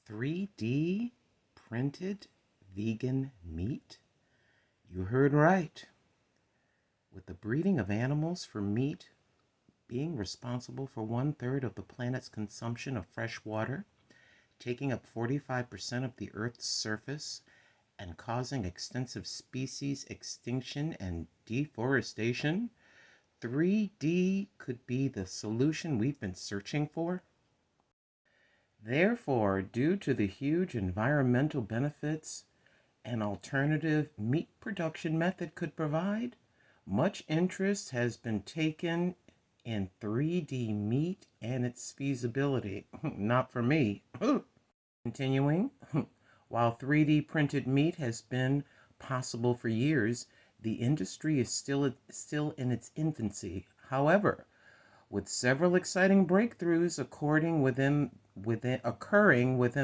3D printed vegan meat? You heard right. With the breeding of animals for meat being responsible for 1/3 of the planet's consumption of fresh water, taking up 45% of the Earth's surface, and causing extensive species extinction and deforestation, 3D could be the solution we've been searching for. Therefore, due to the huge environmental benefits an alternative meat production method could provide, much interest has been taken in 3D meat and its feasibility. Not for me. Continuing, while 3D printed meat has been possible for years, the industry is still in its infancy. However, with several exciting breakthroughs occurring within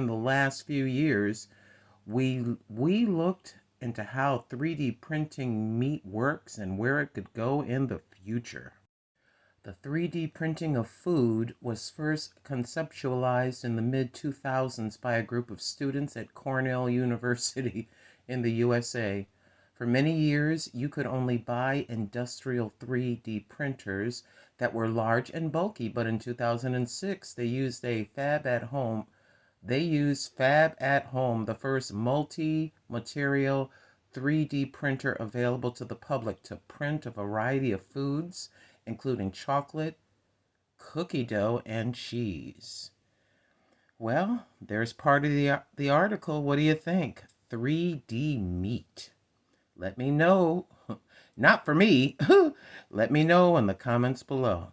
the last few years, we looked into how 3D printing meat works and where it could go in the future. The 3D printing of food was first conceptualized in the mid-2000s by a group of students at Cornell University in the USA. For many years, you could only buy industrial 3D printers that were large and bulky, but in 2006, they used Fab at Home, the first multi-material 3D printer available to the public to print a variety of foods, including chocolate, cookie dough, and cheese. Well, there's part of the article. What do you think? 3D meat. Let me know. Not for me. Let me know in the comments below.